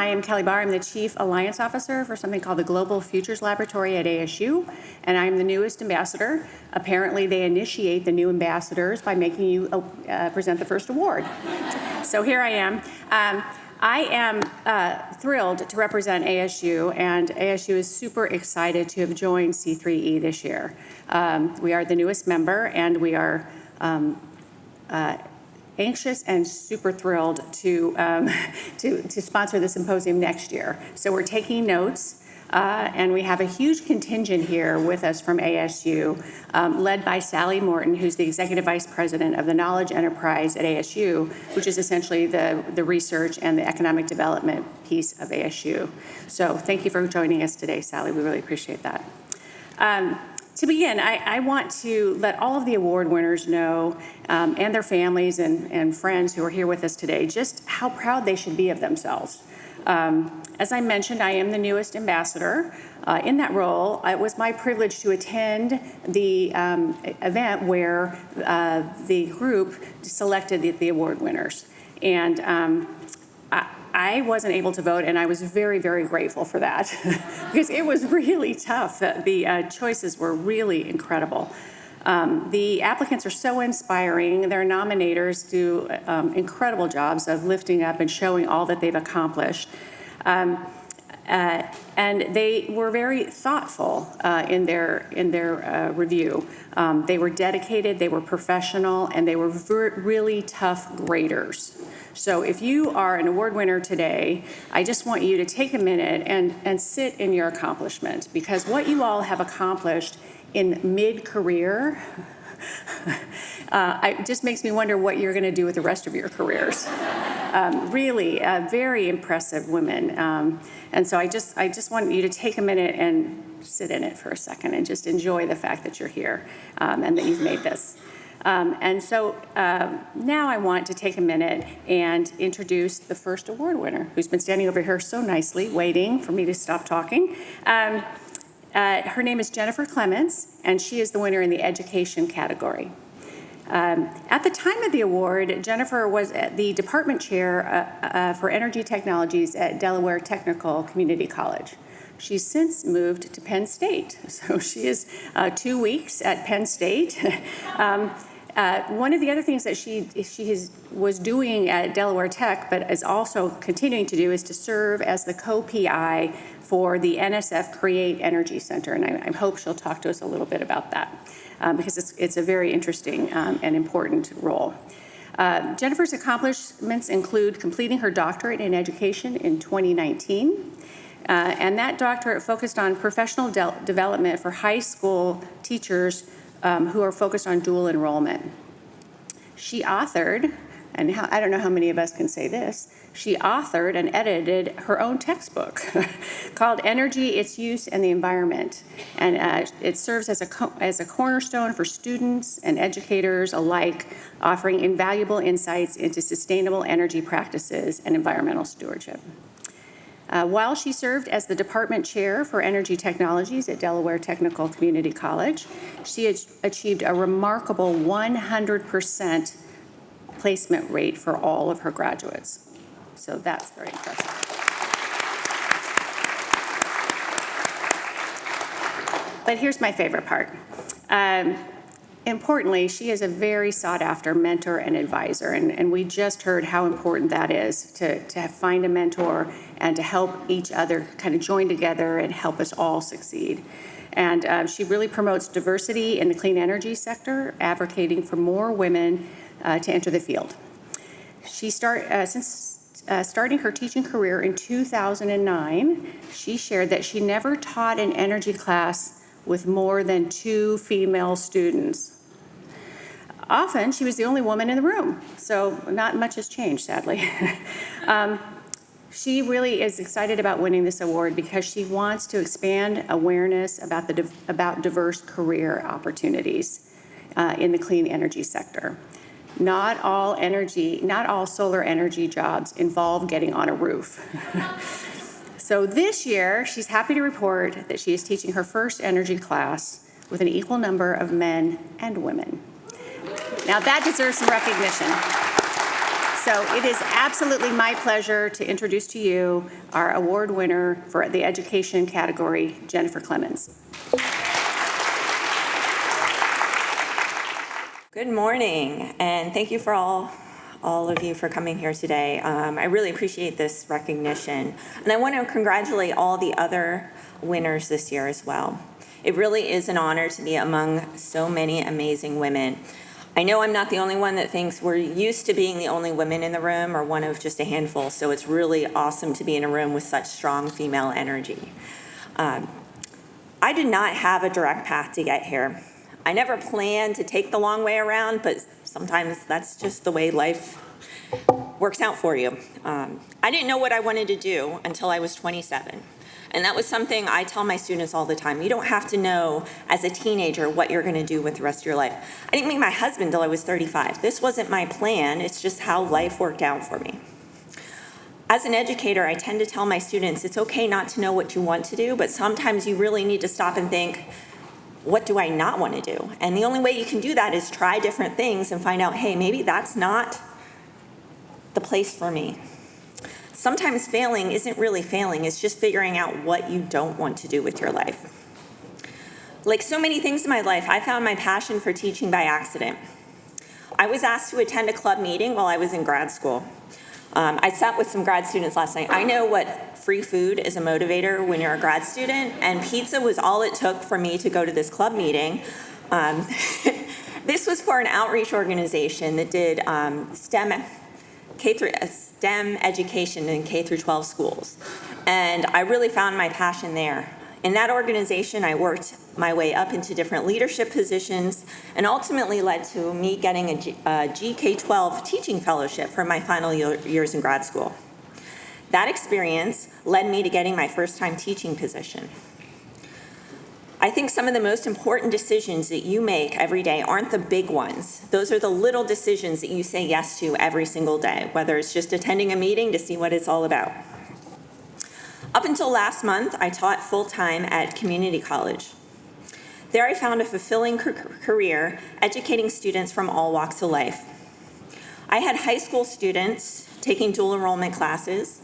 I am Kelly Barr. I'm the Chief Alliance Officer for something called the Global Futures Laboratory at ASU, and I'm the newest ambassador. Apparently, they initiate the new ambassadors by making you present the first award. So here I am. I am thrilled to represent ASU, and ASU is super excited to have joined C3E this year. We are the newest member, and we are anxious and super thrilled to sponsor the symposium next year. So we're taking notes, and we have a huge contingent here with us from ASU, led by Sally Morton, who's the Executive Vice President of the Knowledge Enterprise at ASU, which is essentially the research and the economic development piece of ASU. So thank you for joining us today, Sally. We really appreciate that. To begin, I want to let all of the award winners know, and their families and friends who are here with us today, just how proud they should be of themselves. As I mentioned, I am the newest ambassador. In that role, it was my privilege to attend the event where the group selected the award winners. And I wasn't able to vote, and I was very, very grateful for that because it was really tough. The choices were really incredible. The applicants are so inspiring. Their nominators do incredible jobs of lifting up and showing all that they've accomplished. And they were very thoughtful in their review. They were dedicated, they were professional, and they were really tough graders. So if you are an award winner today, I just want you to take a minute and sit in your accomplishment, because what you all have accomplished in mid-career, it just makes me wonder what you're going to do with the rest of your careers. Really, very impressive women. And so I just want you to take a minute and sit in it for a second and just enjoy the fact that you're here and that you've made this. And so now I want to take a minute and introduce the first award winner, who's been standing over here so nicely, waiting for me to stop talking. Her name is Jennifer Clemons, and she is the winner in the education category. At the time of the award, Jennifer was the department chair for energy technologies at Delaware Technical Community College. She's since moved to Penn State, so she is 2 weeks at Penn State. One of the other things that she was doing at Delaware Tech, but is also continuing to do, is to serve as the co-PI for the NSF Create Energy Center, and I hope she'll talk to us a little bit about that because it's a very interesting and important role. Jennifer's accomplishments include completing her doctorate in education in 2019. And that doctorate focused on professional development for high school teachers who are focused on dual enrollment. She authored, and I don't know how many of us can say this, she authored and edited her own textbook called Energy, Its Use, and the Environment. And it serves as a cornerstone for students and educators alike, offering invaluable insights into sustainable energy practices and environmental stewardship. While she served as the department chair for energy technologies at Delaware Technical Community College, she achieved a remarkable 100% placement rate for all of her graduates. So that's very impressive. But here's my favorite part. Importantly, she is a very sought-after mentor and advisor, and we just heard how important that is to find a mentor and to help each other kind of join together and help us all succeed. And she really promotes diversity in the clean energy sector, advocating for more women to enter the field. Since starting her teaching career in 2009, she shared that she never taught an energy class with more than 2 female students. Often, she was the only woman in the room, so not much has changed, sadly. She really is excited about winning this award because she wants to expand awareness about diverse career opportunities in the clean energy sector. Not all solar energy jobs involve getting on a roof. So this year, she's happy to report that she is teaching her first energy class with an equal number of men and women. Now that deserves some recognition. So it is absolutely my pleasure to introduce to you our award winner for the education category, Jennifer Clemons. Good morning, and thank you for all of you for coming here today. I really appreciate this recognition, and I want to congratulate all the other winners this year as well. It really is an honor to be among so many amazing women. I know I'm not the only one that thinks we're used to being the only women in the room or one of just a handful, so it's really awesome to be in a room with such strong female energy. I did not have a direct path to get here. I never planned to take the long way around, but sometimes that's just the way life works out for you. I didn't know what I wanted to do until I was 27. And that was something I tell my students all the time. You don't have to know as a teenager what you're gonna do with the rest of your life. I didn't meet my husband until I was 35. This wasn't my plan, it's just how life worked out for me. As an educator, I tend to tell my students, it's okay not to know what you want to do, but sometimes you really need to stop and think, what do I not want to do? And the only way you can do that is try different things and find out, hey, maybe that's not the place for me. Sometimes failing isn't really failing, it's just figuring out what you don't want to do with your life. Like so many things in my life, I found my passion for teaching by accident. I was asked to attend a club meeting while I was in grad school. I sat with some grad students last night. I know what free food is a motivator when you're a grad student, and pizza was all it took for me to go to this club meeting. This was for an outreach organization that did STEM education in K through 12 schools. And I really found my passion there. In that organization, I worked my way up into different leadership positions and ultimately led to me getting a GK-12 teaching fellowship for my final years in grad school. That experience led me to getting my first-time teaching position. I think some of the most important decisions that you make every day aren't the big ones. Those are the little decisions that you say yes to every single day, whether it's just attending a meeting to see what it's all about. Up until last month, I taught full-time at community college. There I found a fulfilling career educating students from all walks of life. I had high school students taking dual enrollment classes,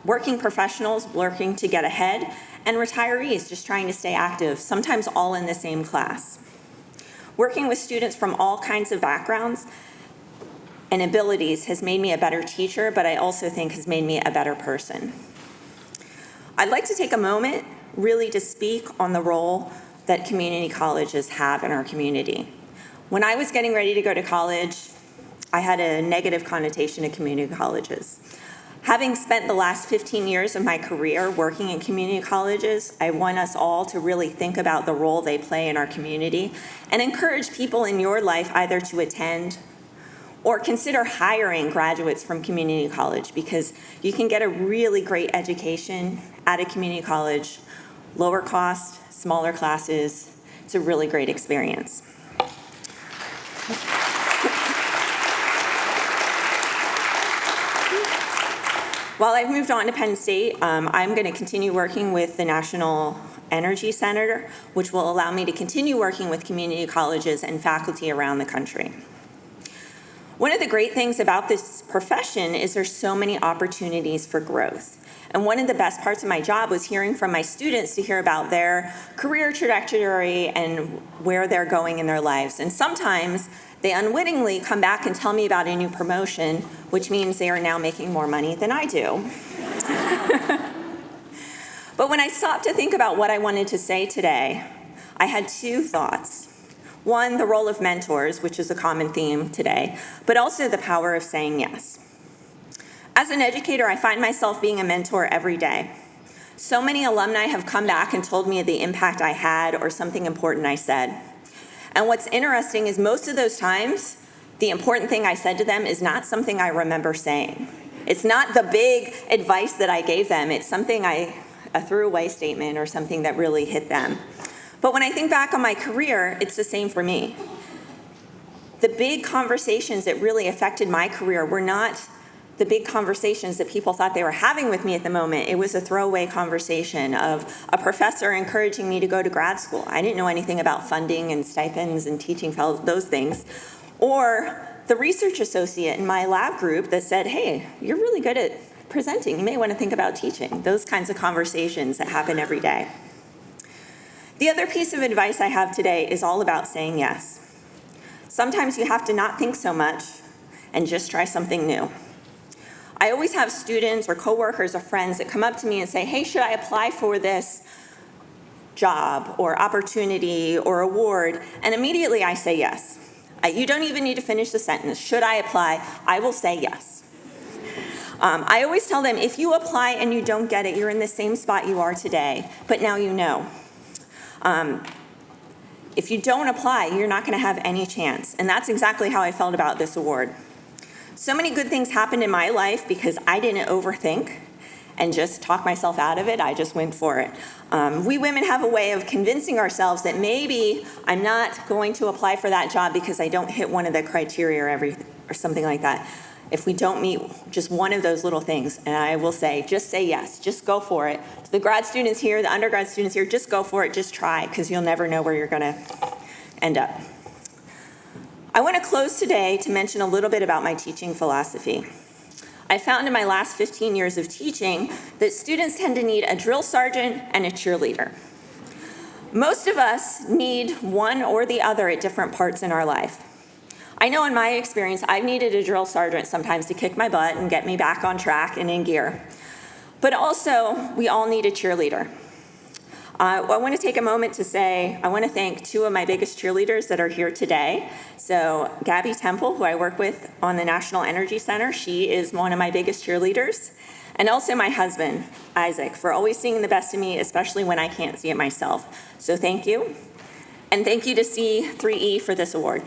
working professionals working to get ahead, and retirees just trying to stay active, sometimes all in the same class. Working with students from all kinds of backgrounds and abilities has made me a better teacher, but I also think has made me a better person. I'd like to take a moment really to speak on the role that community colleges have in our community. When I was getting ready to go to college, I had a negative connotation to community colleges. Having spent the last 15 years of my career working in community colleges, I want us all to really think about the role they play in our community and encourage people in your life either to attend or consider hiring graduates from community college, because you can get a really great education at a community college, lower cost, smaller classes. It's a really great experience. While I've moved on to Penn State, I'm going to continue working with the National Energy Center, which will allow me to continue working with community colleges and faculty around the country. One of the great things about this profession is there's so many opportunities for growth. And one of the best parts of my job was hearing from my students to hear about their career trajectory and where they're going in their lives. And sometimes they unwittingly come back and tell me about a new promotion, which means they are now making more money than I do. But when I stopped to think about what I wanted to say today, I had two thoughts. One, the role of mentors, which is a common theme today, but also the power of saying yes. As an educator, I find myself being a mentor every day. So many alumni have come back and told me the impact I had or something important I said. And what's interesting is most of those times, the important thing I said to them is not something I remember saying. It's not the big advice that I gave them. It's something a throwaway statement or something that really hit them. But when I think back on my career, it's the same for me. The big conversations that really affected my career were not the big conversations that people thought they were having with me at the moment. It was a throwaway conversation of a professor encouraging me to go to grad school. I didn't know anything about funding and stipends and teaching fellows, those things. Or the research associate in my lab group that said, hey, you're really good at presenting. You may want to think about teaching. Those kinds of conversations that happen every day. The other piece of advice I have today is all about saying yes. Sometimes you have to not think so much and just try something new. I always have students or coworkers or friends that come up to me and say, hey, should I apply for this job or opportunity or award? And immediately I say yes. You don't even need to finish the sentence. Should I apply? I will say yes. I always tell them, if you apply and you don't get it, you're in the same spot you are today, but now you know. If you don't apply, you're not going to have any chance. And that's exactly how I felt about this award. So many good things happened in my life because I didn't overthink and just talk myself out of it. I just went for it. We women have a way of convincing ourselves that maybe I'm not going to apply for that job because I don't hit one of the criteria or something like that. If we don't meet just one of those little things, and I will say, just say yes, just go for it. To the grad students here, the undergrad students here, just go for it, just try, because you'll never know where you're going to end up. I want to close today to mention a little bit about my teaching philosophy. I found in my last 15 years of teaching that students tend to need a drill sergeant and a cheerleader. Most of us need one or the other at different parts in our life. I know in my experience, I've needed a drill sergeant sometimes to kick my butt and get me back on track and in gear. But also, we all need a cheerleader. I want to take a moment to say, I want to thank two of my biggest cheerleaders that are here today. So Gabby Temple, who I work with on the National Energy Center, she is one of my biggest cheerleaders. And also my husband, Isaac, for always seeing the best in me, especially when I can't see it myself. So thank you. And thank you to C3E for this award.